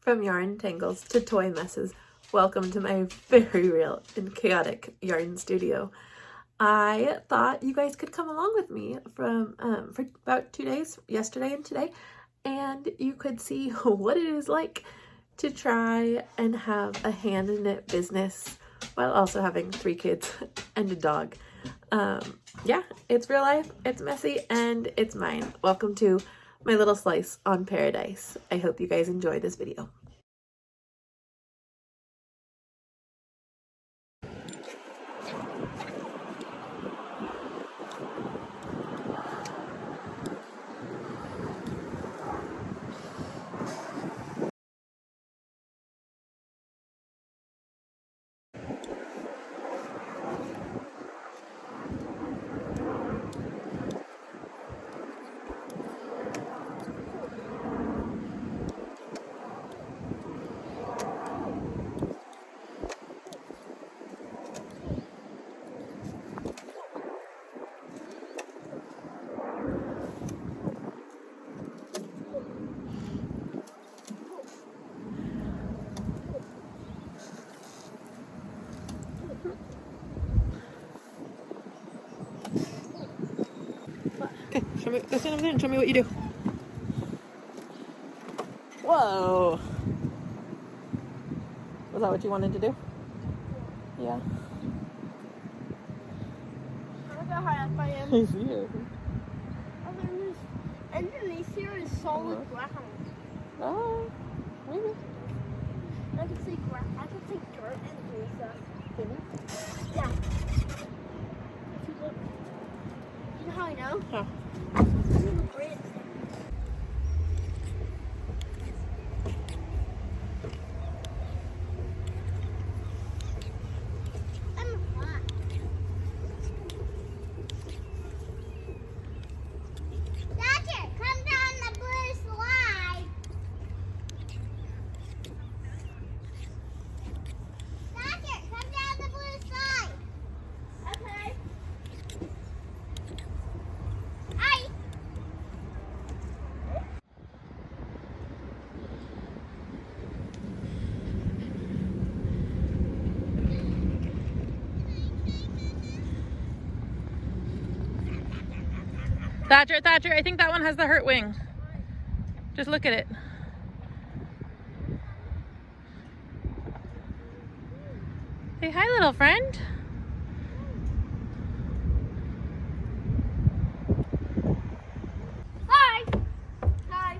From yarn tangles to toy messes, welcome to my very real and chaotic yarn studio. I thought you guys could come along with me for about 2 days, yesterday and today, and you could see what it is like to try and have a hand knit business while also having 3 kids and a dog. Yeah, it's real life, it's messy, and it's mine. Welcome to my little slice on paradise. I hope you guys enjoy this video. Okay, show me, go stand over there and show me what you do. Whoa! Was that what you wanted to do? Yeah. Look how high up I am. I see it. Underneath here is solid ground. Oh, maybe. I can see dirt and stuff. Maybe. Yeah. If you look, you know how I know? Huh. Great. Thatcher, I think that one has the hurt wing. Just look at it. Say hi, little friend. Hi. Hi.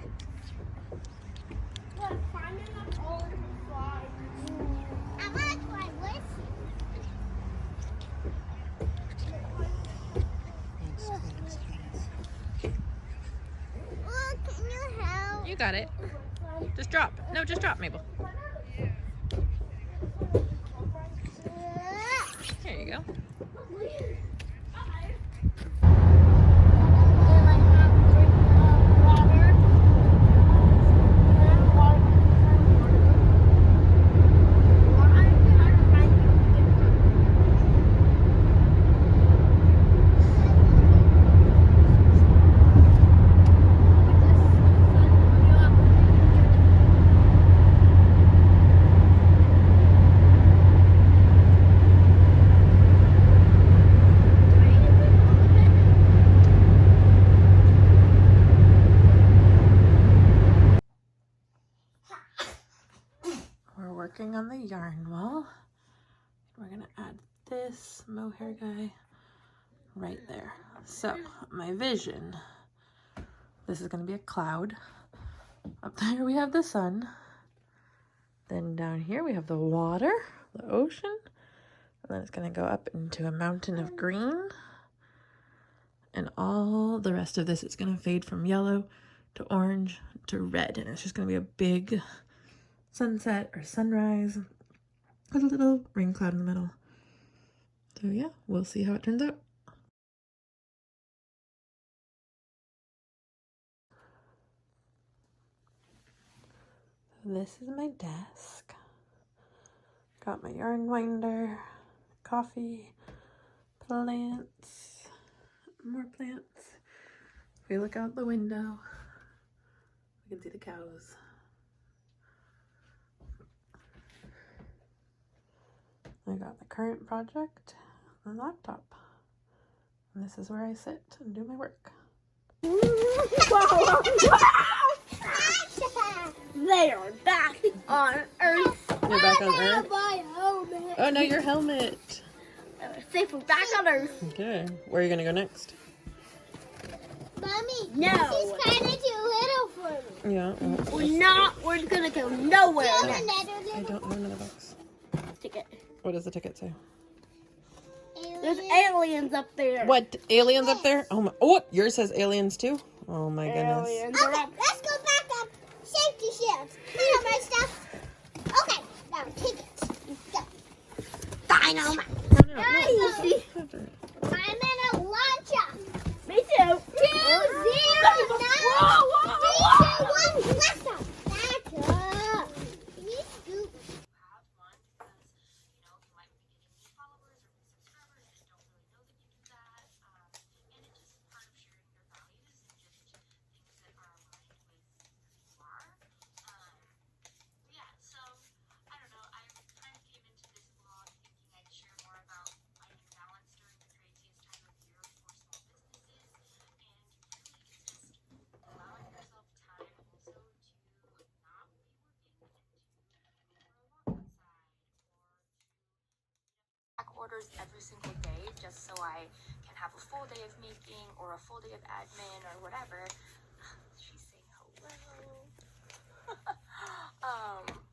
Look, climbing up all of the slides. I want to climb with you. Can you help? You got it. Just drop. No, just drop, Mabel. There you go. We're working on the yarn wall. We're gonna add this mohair guy right there. So my vision, this is gonna be a cloud. Up there we have the sun. Then down here we have the water, the ocean. And then it's gonna go up into a mountain of green. And all the rest of this is gonna fade from yellow to orange to red. And it's just gonna be a big sunset or sunrise with a little rain cloud in the middle. So yeah, we'll see how it turns out. This is my desk. Got my yarn winder, coffee, plants, more plants. If we look out the window, we can see the cows. I got the current project, the laptop. And this is where I sit and do my work. They are back on Earth. You're back on Earth? My helmet. Oh, no, your helmet. Safe, we're back on Earth. Okay. Where are you going to go next? Mommy, No. this is kind of too little for me. Yeah. We're gonna go nowhere Here's next. another I little don't know another box. Ticket. What does the ticket say? There's alien. aliens up there. What? Aliens up there? Oh, my. Oh, yours says aliens too? Oh, my goodness. Aliens are Okay, up. let's go back up. Safety shields. Here, my stuff. Okay, now tickets. Go. Dynamite. Nice. Roger. I'm in a launcher. Me too. 2, 0, 9, 3, 2, 1, blast off. Back up. Can you scoop? orders every single day just so I can have a full day of making or a full day of admin or whatever. She's saying hello.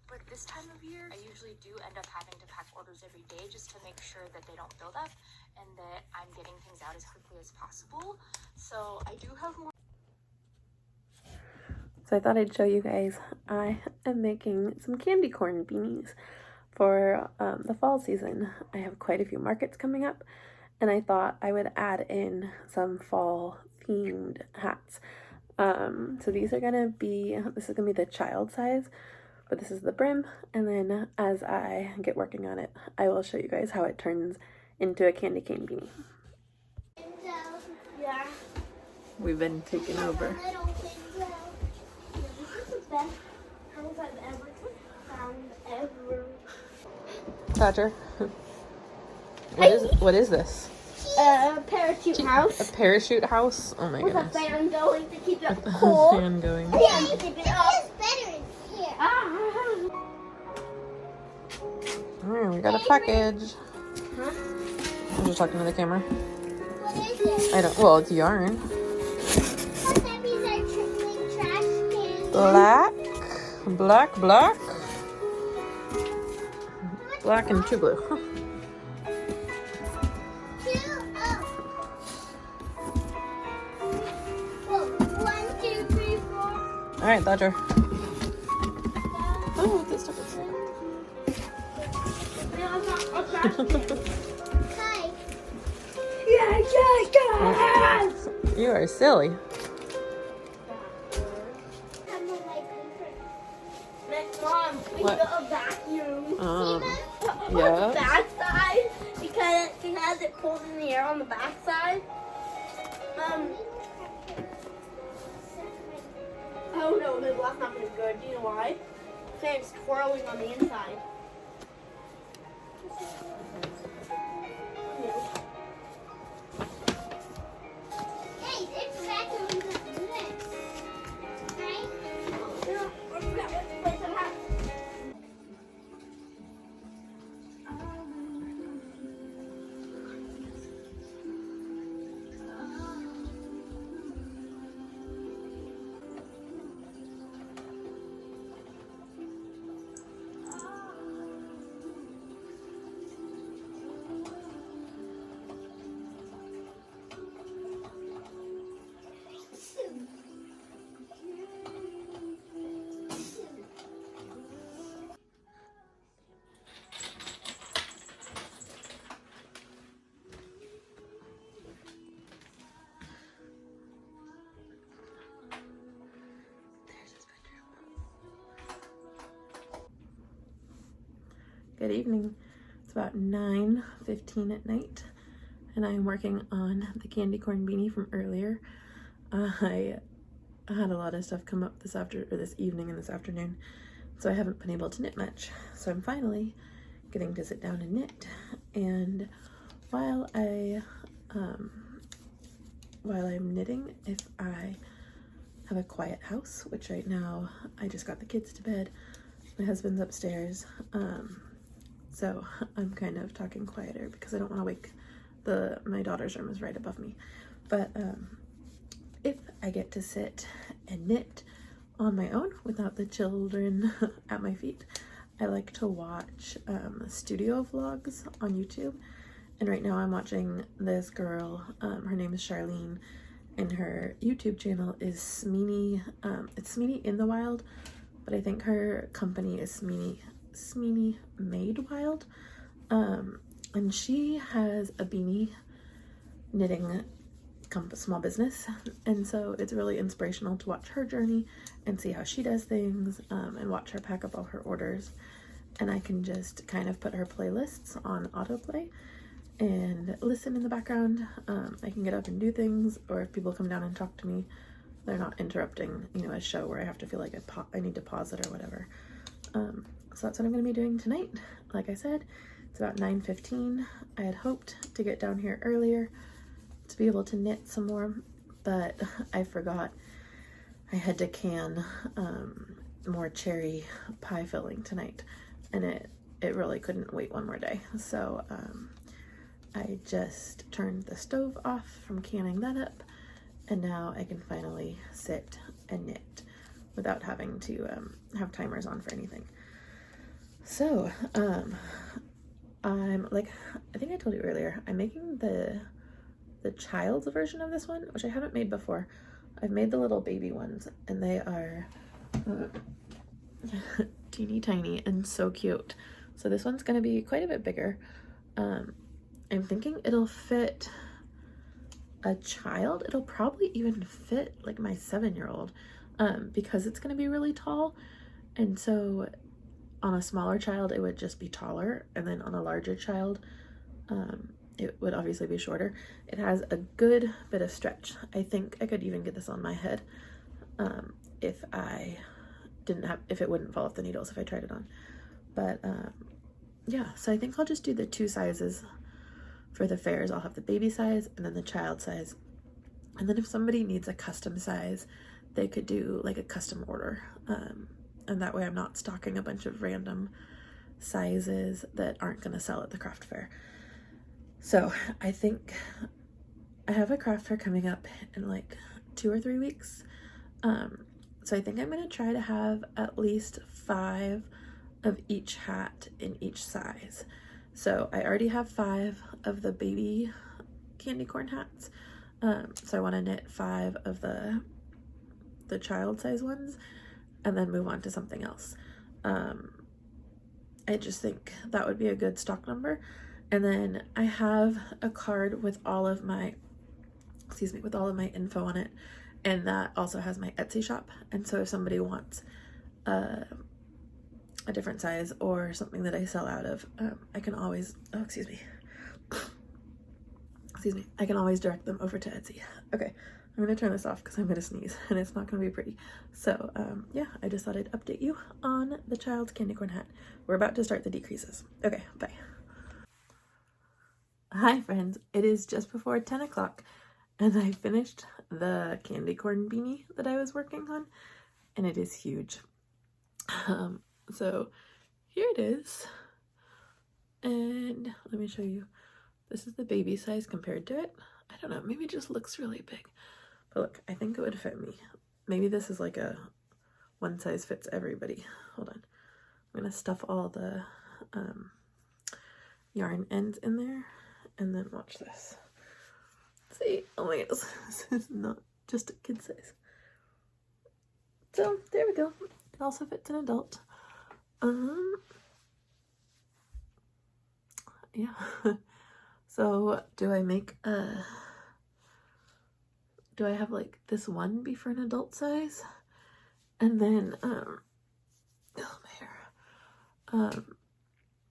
But this time of year, I usually do end up having to pack orders every day just to make sure that they don't build up and that I'm getting things out as quickly as possible. So I do have more. So I thought I'd show you guys. I am making some candy corn beanies for the fall season. I have quite a few markets coming up, and I thought I would add in some fall themed hats. So these are gonna be, this is gonna be the child size, but this is the brim, and then as I get working on it, I will show you guys how it turns into a candy cane beanie. Yeah. We've been taken over. Little window. This is the best house I've ever found ever. Roger. What is this? Parachute house A parachute house? Oh my with a goodness. fan going to keep it cool. Fan going. Fan to keep it up. It's better in here. Ah. Alright, we got a package. Huh? I'm just talking to the camera. What is it? I don't, well, it's yarn. What that means are trickling trash cans. Black. Black and two blue. Huh. 2, oh. Whoa, 1, 2, 3, 4. Alright, Dodger. Oh, this stuff is Hi. Yes. You are silly. I'm a light Mom, we What? got a vacuum. Yeah. On the back side because it has it pulled in the air on the back side. Oh no, the glass not as good. Do you know why? Because it's twirling on the inside. Hey, this vacuum is this. Right? Good evening. It's about 9:15 at night, and I'm working on the candy corn beanie from earlier. I had a lot of stuff come up this evening and this afternoon, so I haven't been able to knit much. So I'm finally getting to sit down and knit. And while I'm knitting, if I have a quiet house, which right now I just got the kids to bed, my husband's upstairs, so I'm kind of talking quieter because I don't want to wake my daughter's room is right above me. But if I get to sit and knit on my own without the children at my feet, I like to watch studio vlogs on YouTube. And right now I'm watching this girl, her name is Charlene, and her YouTube channel is Smeeney. It's Smeeney in the Wild, but I think her company is Smeeney Made Wild. And she has a beanie knitting small business, and so it's really inspirational to watch her journey and see how she does things, and watch her pack up all her orders. And I can just kind of put her playlists on autoplay and listen in the background. I can get up and do things, or if people come down and talk to me, they're not interrupting, you know, a show where I have to feel like I need to pause it or whatever. So that's what I'm going to be doing tonight. Like I said, it's about 9:15. I had hoped to get down here earlier to be able to knit some more, but I forgot I had to can more cherry pie filling tonight, and it really couldn't wait one more day. So I just turned the stove off from canning that up, and now I can finally sit and knit without having to have timers on for anything. So I'm like, I think I told you earlier, I'm making the child's version of this one, which I haven't made before. I've made the little baby ones, and they are teeny tiny and so cute. So this one's going to be quite a bit bigger. I'm thinking it'll fit a child. It'll probably even fit like my 7-year-old, because it's going to be really tall. And so on a smaller child, it would just be taller, and then on a larger child, it would obviously be shorter. It has a good bit of stretch. I think I could even get this on my head, if it wouldn't fall off the needles if I tried it on. But yeah, so I think I'll just do the 2 sizes for the fairs. I'll have the baby size and then the child size. And then if somebody needs a custom size, they could do like a custom order. And that way I'm not stocking a bunch of random sizes that aren't going to sell at the craft fair. So I think I have a craft fair coming up in like 2 or 3 weeks. So I think I'm going to try to have at least 5 of each hat in each size. So I already have 5 of the baby candy corn hats. So I want to knit 5 of the child size ones and then move on to something else. I just think that would be a good stock number. And then I have a card with all of my info on it, and that also has my Etsy shop. And so if somebody wants a different size or something that I sell out of, I can always, I can always direct them over to Etsy. Okay, I'm gonna turn this off because I'm gonna sneeze and it's not gonna be pretty. So yeah, I just thought I'd update you on the child's candy corn hat. We're about to start the decreases. Okay, bye. Hi friends, it is just before 10 o'clock and I finished the candy corn beanie that I was working on, and it is huge. So here it is, and let me show you. This is the baby size compared to it. I don't know, maybe it just looks really big, but look, I think it would fit me. Maybe this is like a one size fits everybody. Hold on, I'm gonna stuff all the yarn ends in there, and then watch this. See, oh my goodness, this is not just a kid size. So there we go. It also fits an adult. Yeah. So do I have like this one be for an adult size, and then oh my hair.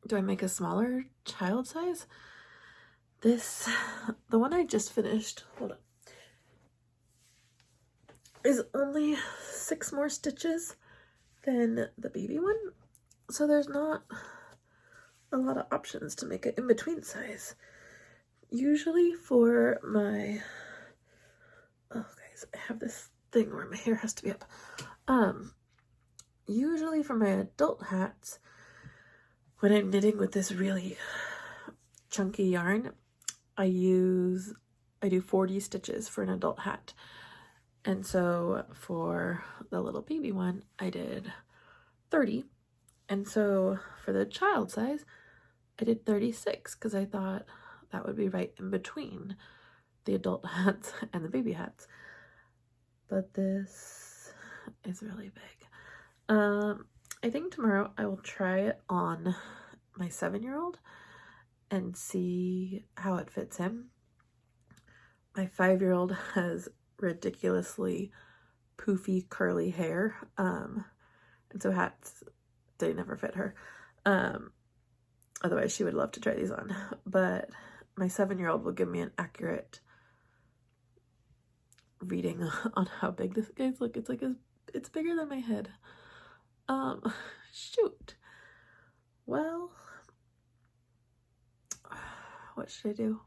Do I make a smaller child size? The one I just finished, hold on, is only 6 more stitches than the baby one. So there's not a lot of options to make it in between size. Usually for my, oh guys, I have this thing where my hair has to be up. Usually for my adult hats, when I'm knitting with this really chunky yarn, I do 40 stitches for an adult hat. And so for the little baby one, I did 30. And so for the child size, I did 36 because I thought that would be right in between the adult hats and the baby hats. But this is really big. I think tomorrow I will try it on my 7-year-old and see how it fits him. My 5-year-old has ridiculously poofy curly hair, and so hats, they never fit her. Otherwise she would love to try these on, but my 7-year-old will give me an accurate reading on how big this guy's. Look, it's like it's bigger than my head. Shoot. Well, what should I do?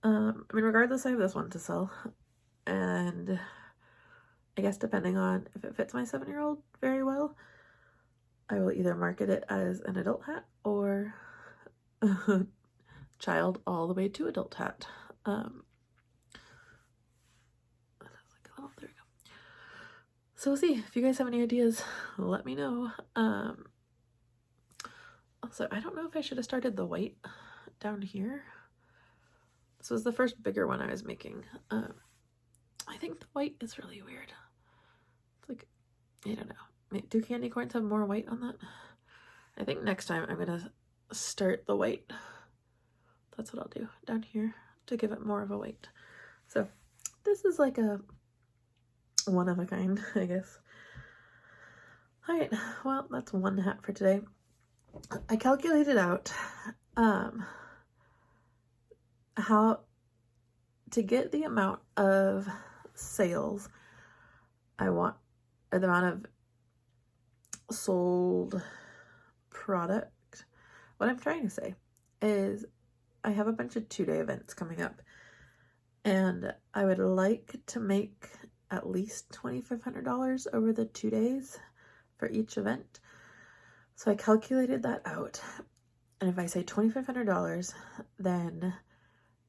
I mean, regardless, I have this one to sell, and I guess depending on if it fits my 7-year-old very well, I will either market it as an adult hat or a child all the way to adult hat. There we go. So we'll see. If you guys have any ideas, let me know. Also, I don't know if I should have started the white down here. This was the first bigger one I was making. I think the white is really weird. It's like, I don't know. Do candy corns have more white on that? I think next time I'm gonna start the white. That's what I'll do down here to give it more of a white. So this is like a one of a kind, I guess. All right, well, that's one hat for today. I calculated out how to get the amount of sales I want, or the amount of sold product. What I'm trying to say is I have a bunch of 2-day events coming up, and I would like to make at least $2,500 over the 2 days for each event. So I calculated that out, and if I say $2,500, then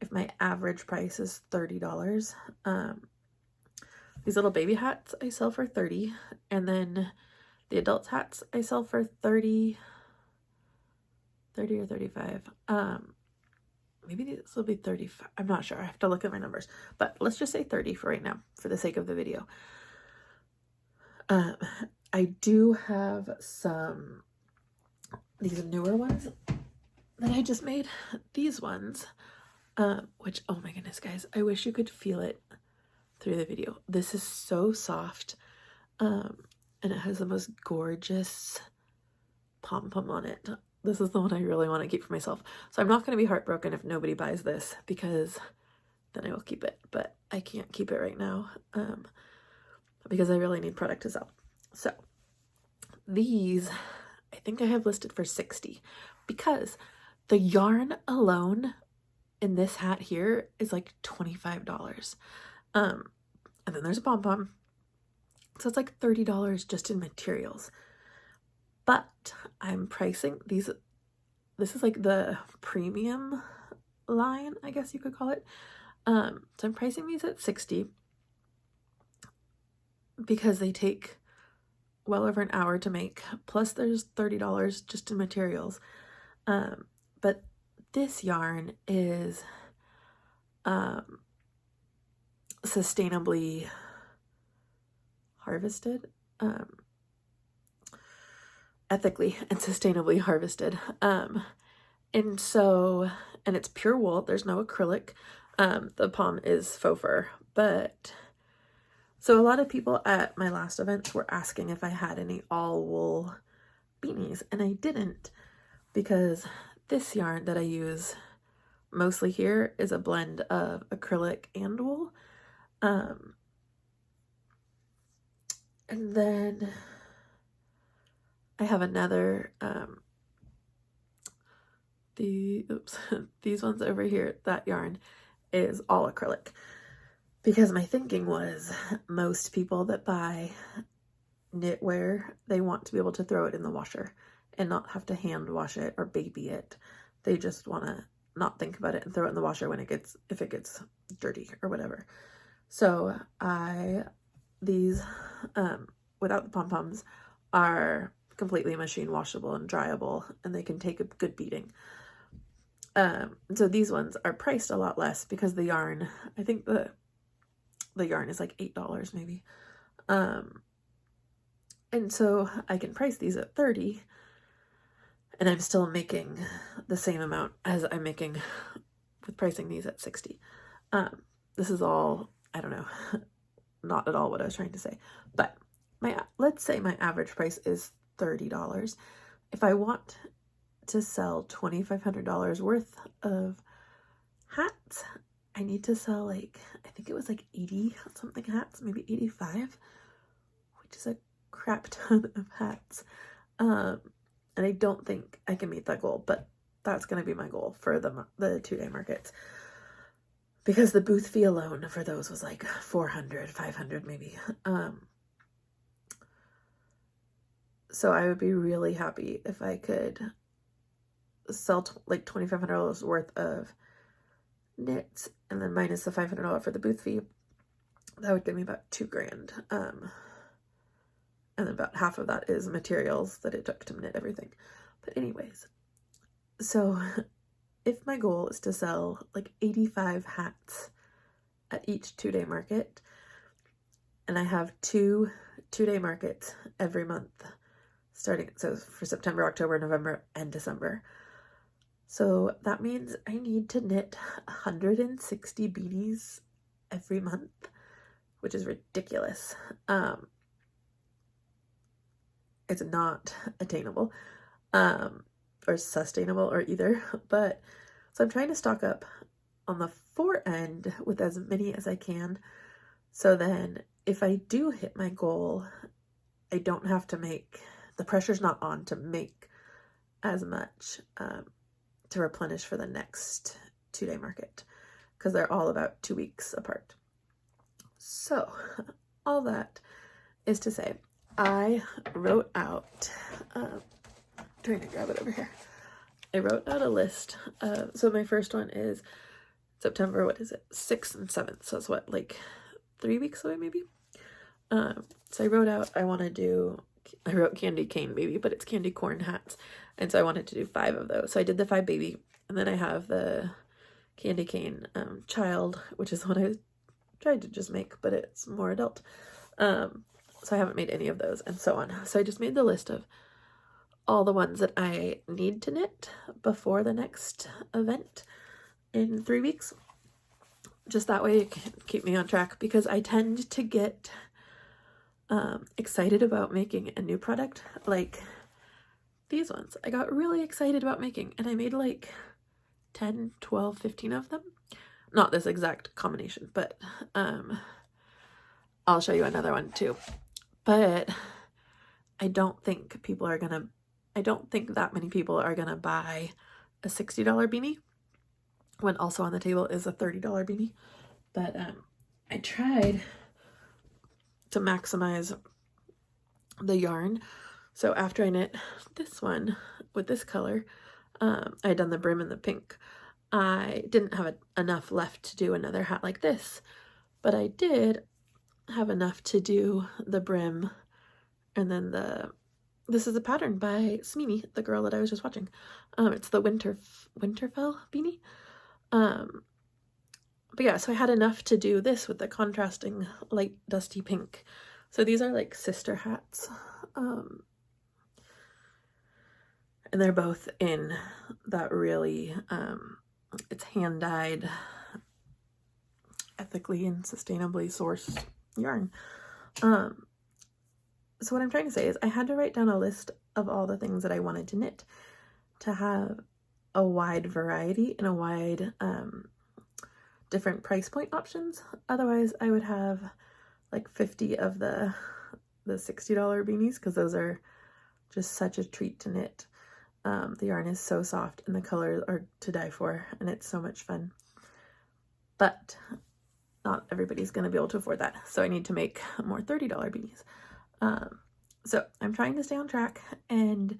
if my average price is $30, these little baby hats I sell for $30, and then the adult hats I sell for $30 or $35. Maybe this will be 35. I'm not sure. I have to look at my numbers, but let's just say 30 for right now, for the sake of the video. I do have some, these newer ones that I just made. These ones, which, oh my goodness, guys, I wish you could feel it through the video. This is so soft, and it has the most gorgeous pom-pom on it. This is the one I really want to keep for myself. So I'm not going to be heartbroken if nobody buys this, because then I will keep it. But I can't keep it right now, because I really need product to sell. So these, I think I have listed for $60, because the yarn alone in this hat here is like $25. And then there's a pom-pom. So it's like $30 just in materials. But I'm pricing these, this is like the premium line, I guess you could call it. So I'm pricing these at $60 because they take well over an hour to make. Plus there's $30 just in materials. But this yarn is sustainably harvested. Ethically and sustainably harvested. And so, and it's pure wool. There's no acrylic. The pom is faux fur. But so a lot of people at my last events were asking if I had any all wool beanies, and I didn't, because this yarn that I use mostly here is a blend of acrylic and wool. And then I have another these ones over here, that yarn is all acrylic. Because my thinking was most people that buy knitwear, they want to be able to throw it in the washer and not have to hand wash it or baby it. They just want to not think about it and throw it in the washer when if it gets dirty or whatever. So these without the pom-poms are completely machine washable and dryable, and they can take a good beating. So these ones are priced a lot less because the yarn, I think the yarn is like $8 maybe. And so I can price these at $30, and I'm still making the same amount as I'm making with pricing these at $60. This is all, I don't know, not at all what I was trying to say, but let's say my average price is $30. If I want to sell $2,500 worth of hats, I need to sell like, I think it was like 80 something hats, maybe 85, which is a crap ton of hats. And I don't think I can meet that goal, but that's going to be my goal for the 2-day markets, because the booth fee alone for those was like 400, 500 maybe. So I would be really happy if I could sell like $2,500 worth of knits, and then minus the $500 for the booth fee. That would give me about $2,000. And then about half of that is materials that it took to knit everything. But anyways, so if my goal is to sell like 85 hats at each 2-day market, and I have 2 2-day markets every month, starting, so for September, October, November, and December. So that means I need to knit 160 beanies every month, which is ridiculous. It's not attainable, or sustainable, or either, but so I'm trying to stock up on the fore end with as many as I can, so then if I do hit my goal, I don't have to make, the pressure's not on to make as much to replenish for the next 2-day market, because they're all about 2 weeks apart. So all that is to say, I wrote out, trying to grab it over here. I wrote out a list of, so my first one is September, what is it, 6th and 7th, so it's what, like 3 weeks away maybe? So I wrote out, I wrote candy cane baby, but it's candy corn hats, and so I wanted to do 5 of those. So I did the 5 baby, and then I have the candy cane child, which is what I tried to just make, but it's more adult. So I haven't made any of those, and so on. So I just made the list of all the ones that I need to knit before the next event in 3 weeks. Just that way it can keep me on track, because I tend to get excited about making a new product, like these ones. I got really excited about making, and I made like 10, 12, 15 of them. Not this exact combination, but I'll show you another one too. But I don't think that many people are gonna buy a $60 beanie when also on the table is a $30 beanie. But I tried to maximize the yarn. So after I knit this one with this color, I had done the brim in the pink. I didn't have enough left to do another hat like this, but I did have enough to do the brim, and then this is a pattern by Smini, the girl that I was just watching. It's the Winterfell beanie. But yeah, so I had enough to do this with the contrasting light dusty pink. So these are like sister hats. And they're both in that really, it's hand-dyed, ethically and sustainably sourced yarn. So what I'm trying to say is I had to write down a list of all the things that I wanted to knit to have a wide variety and a wide different price point options. Otherwise I would have like 50 of the $60 beanies, because those are just such a treat to knit. The yarn is so soft and the colors are to die for, and it's so much fun. But not everybody's going to be able to afford that, so I need to make more $30 beanies. So I'm trying to stay on track, and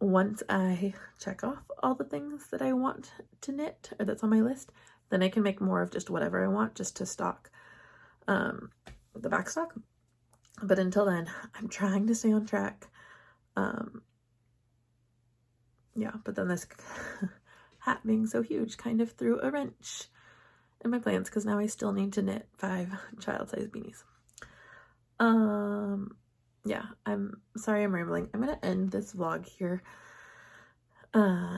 once I check off all the things that I want to knit, or that's on my list, then I can make more of just whatever I want, just to stock the back stock. But until then, I'm trying to stay on track. Yeah, but then this hat being so huge kind of threw a wrench in my plans, because now I still need to knit 5 child-sized beanies. Yeah, I'm sorry I'm rambling. I'm gonna end this vlog here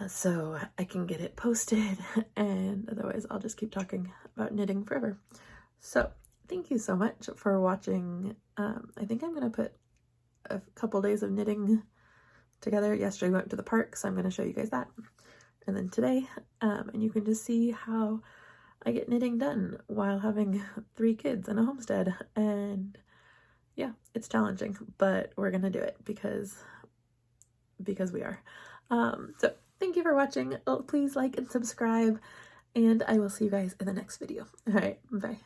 so I can get it posted, and otherwise I'll just keep talking about knitting forever. So thank you so much for watching. I think I'm gonna put a couple days of knitting together. Yesterday we went to the park, so I'm gonna show you guys that, and then today, and you can just see how I get knitting done while having 3 kids and a homestead. And yeah, it's challenging, but we're gonna do it because we are. So thank you for watching. Please like and subscribe, and I will see you guys in the next video. All right, bye.